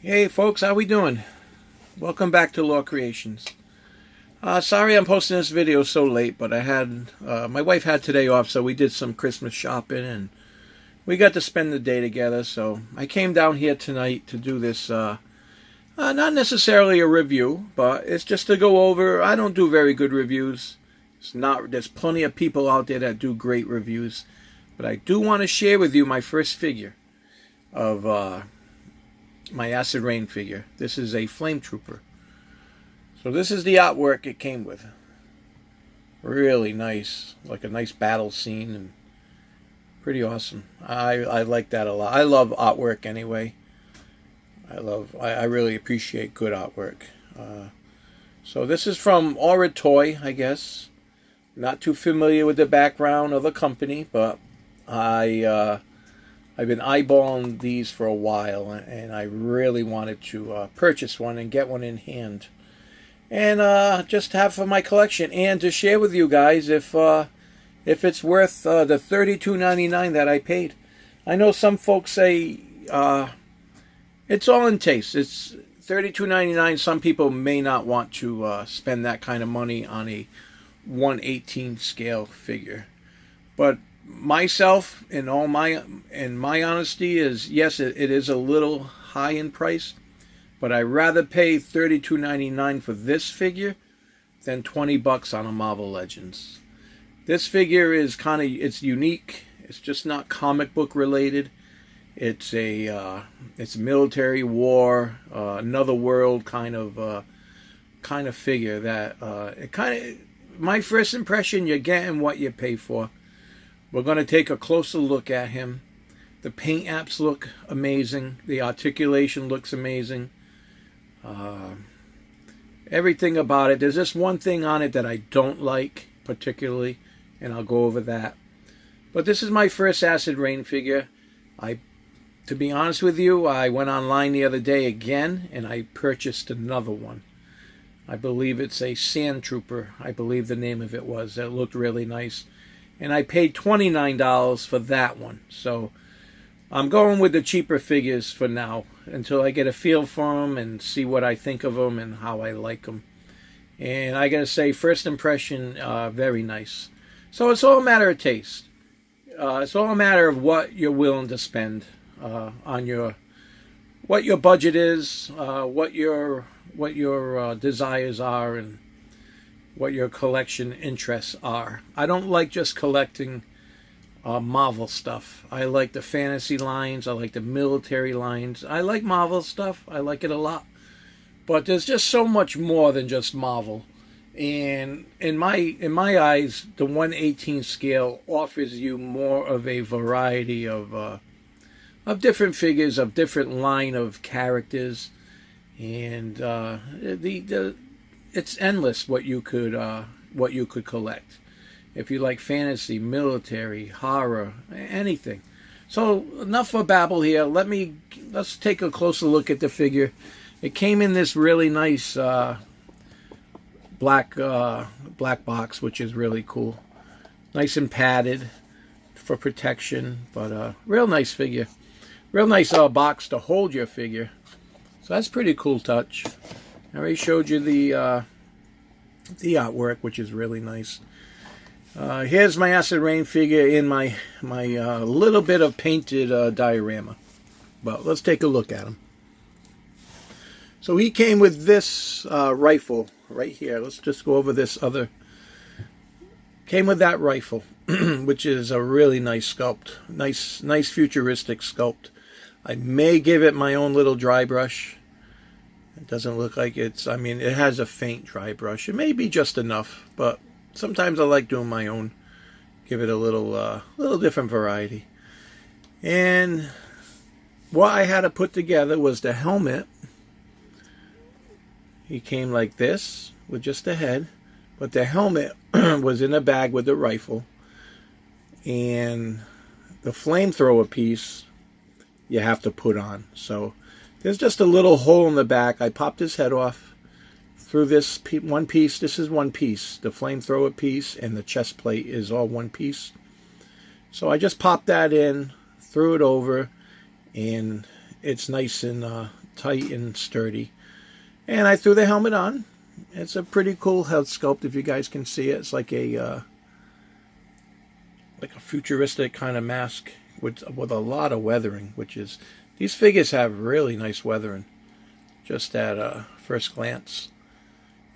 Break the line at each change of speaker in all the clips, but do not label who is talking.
Hey folks, how we doing? Welcome back to Law Creations. Sorry I'm posting this video so late, but I had my wife had today off, so we did some Christmas shopping and we got to spend the day together. So I came down here tonight to do this, not necessarily a review, but it's just to go over. I don't do very good reviews. There's plenty of people out there that do great reviews, but I do want to share with you my first figure of my Acid Rain figure. This is a Flame Trooper. So this is the artwork it came with. Really nice, like a nice battle scene, and pretty awesome. I like that a lot. I love artwork anyway. I really appreciate good artwork. So this is from Aura Toy, I guess. Not too familiar with the background of the company, but I've been eyeballing these for a while, and I really wanted to purchase one and get one in hand, and just have for my collection, and to share with you guys if it's worth the $32.99 that I paid. I know some folks say it's all in taste. It's $32.99. Some people may not want to spend that kind of money on a 1/18 scale figure, but myself, in my honesty, is yes, it is a little high in price, but I'd rather pay $32.99 for this figure than $20 on a Marvel Legends. This figure is it's unique. It's just not comic book related. It's it's military war, another world kind of figure that my first impression, you're getting what you pay for. We're going to take a closer look at him. The paint apps look amazing. The articulation looks amazing. Everything about it. There's just one thing on it that I don't like particularly, and I'll go over that. But this is my first Acid Rain figure. To be honest with you, I went online the other day again, and I purchased another one. I believe it's a Sand Trooper. I believe the name of it was. It looked really nice. And I paid $29 for that one. So I'm going with the cheaper figures for now until I get a feel for them and see what I think of them and how I like them. And I gotta say, first impression, very nice. So it's all a matter of taste. It's all a matter of what you're willing to spend on what your budget is, what your desires are, and what your collection interests are. I don't like just collecting Marvel stuff. I like the fantasy lines. I like the military lines. I like Marvel stuff. I like it a lot. But there's just so much more than just Marvel. And in my eyes, the 1/18 scale offers you more of a variety of different figures, of different line of characters, and it's endless what you could collect. If you like fantasy, military, horror, anything. So enough for babble here. Let's take a closer look at the figure. It came in this really nice black box, which is really cool. Nice and padded for protection, but real nice figure. Real nice box to hold your figure. So that's a pretty cool touch. I already showed you the artwork, which is really nice. Here's my Acid Rain figure in my little bit of painted diorama. But let's take a look at him. So he came with this rifle right here. Let's just go over this other. Came with that rifle, which is a really nice sculpt. Nice futuristic sculpt. I may give it my own little dry brush. It doesn't look like it has a faint dry brush. It may be just enough, but sometimes I like doing my own. Give it a little different variety. And what I had to put together was the helmet. He came like this with just the head, but the helmet was in a bag with the rifle. And the flamethrower piece you have to put on. So there's just a little hole in the back. I popped his head off through this one piece. This is one piece. The flamethrower piece and the chest plate is all one piece. So I just popped that in, threw it over, and it's nice and tight and sturdy. And I threw the helmet on. It's a pretty cool head sculpt if you guys can see it. It's like a futuristic kind of mask with a lot of weathering, which is, these figures have really nice weathering just at first glance.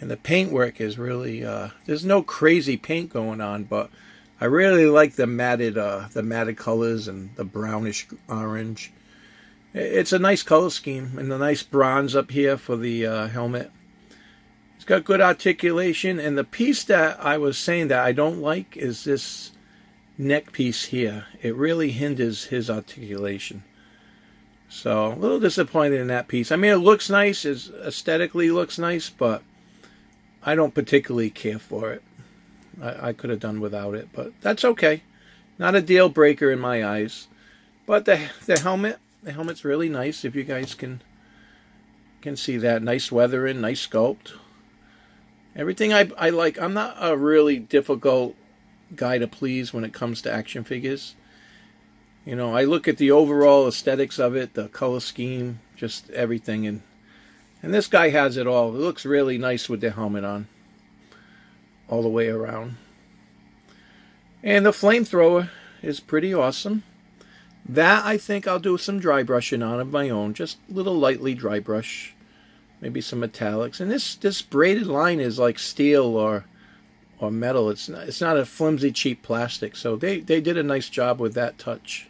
And the paintwork is really, there's no crazy paint going on, but I really like the matted colors and the brownish orange. It's a nice color scheme, and the nice bronze up here for the helmet. It's got good articulation, and the piece that I was saying that I don't like is this neck piece here. It really hinders his articulation. So a little disappointed in that piece. I mean, it looks nice, it aesthetically looks nice, but I don't particularly care for it. I could have done without it, but that's okay. Not a deal breaker in my eyes. But the helmet's really nice. If you guys can see that, nice weathering, nice sculpt. Everything I like. I'm not a really difficult guy to please when it comes to action figures. You know, I look at the overall aesthetics of it, the color scheme, just everything, and this guy has it all. It looks really nice with the helmet on, all the way around. And the flamethrower is pretty awesome. That I think I'll do some dry brushing on of my own, just a little lightly dry brush, maybe some metallics. And this braided line is like steel or metal. It's not a flimsy cheap plastic. So they did a nice job with that touch.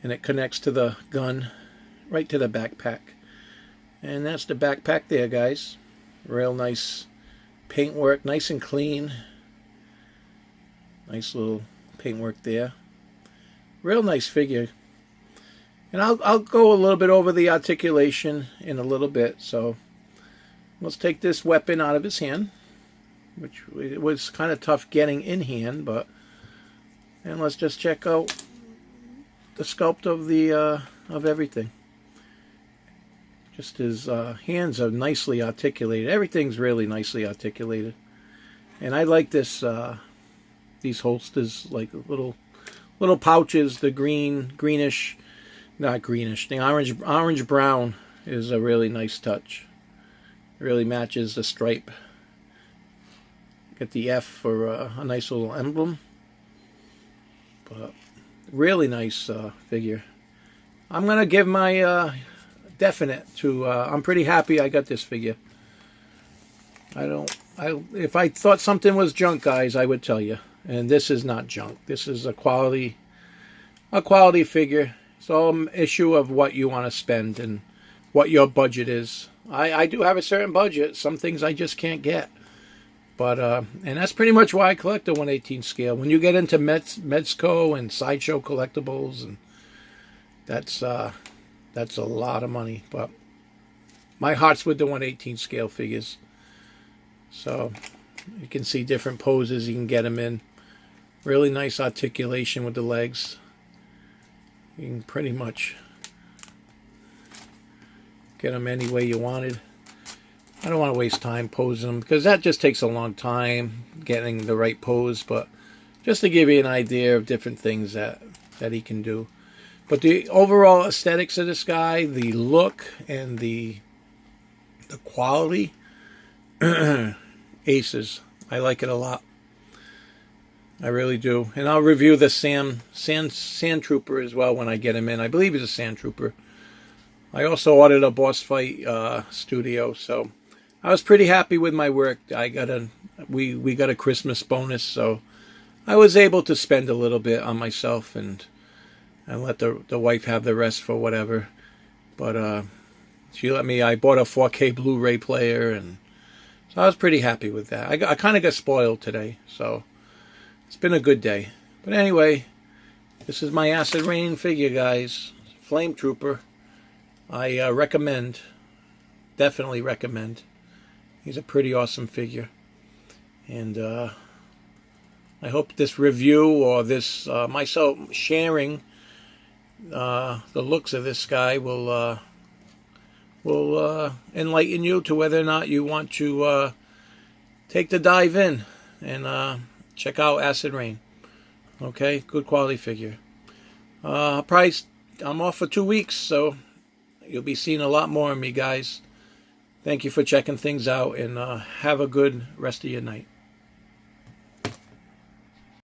And it connects to the gun, right to the backpack. And that's the backpack there, guys. Real nice paintwork, nice and clean. Nice little paintwork there. Real nice figure. And I'll go a little bit over the articulation in a little bit. So let's take this weapon out of his hand, which it was kind of tough getting in hand, and let's just check out the sculpt of everything. Just his hands are nicely articulated. Everything's really nicely articulated. And I like this these holsters, like little pouches. The greenish, not greenish. The orange brown is a really nice touch. It really matches the stripe. Get the F for a nice little emblem. But really nice figure. I'm gonna give my definite to. I'm pretty happy I got this figure. If I thought something was junk, guys, I would tell you. And this is not junk. This is a quality figure. It's all an issue of what you want to spend and what your budget is. I do have a certain budget. Some things I just can't get. But and that's pretty much why I collect the 1/18 scale. When you get into Mezco and Sideshow collectibles, and that's a lot of money. But my heart's with the 1/18 scale figures. So you can see different poses you can get them in. Really nice articulation with the legs. You can pretty much get them any way you wanted. I don't want to waste time posing them because that just takes a long time getting the right pose, but just to give you an idea of different things that he can do. But the overall aesthetics of this guy, the look and the quality, aces. I like it a lot. I really do. And I'll review the Sand Trooper as well when I get him in. I believe he's a Sand Trooper. I also ordered a Boss Fight studio, so I was pretty happy with my work. We got a Christmas bonus, so I was able to spend a little bit on myself and let the wife have the rest for whatever. But she let me. I bought a 4K Blu-ray player, and so I was pretty happy with that. I kind of got spoiled today, so it's been a good day. But anyway, this is my Acid Rain figure, guys. Flame Trooper. I recommend, definitely recommend. He's a pretty awesome figure. And I hope this review or this myself sharing the looks of this guy will enlighten you to whether or not you want to take the dive in and check out Acid Rain. Okay, good quality figure. Price, I'm off for 2 weeks, so You'll be seeing a lot more of me, guys. Thank you for checking things out, and have a good rest of your night.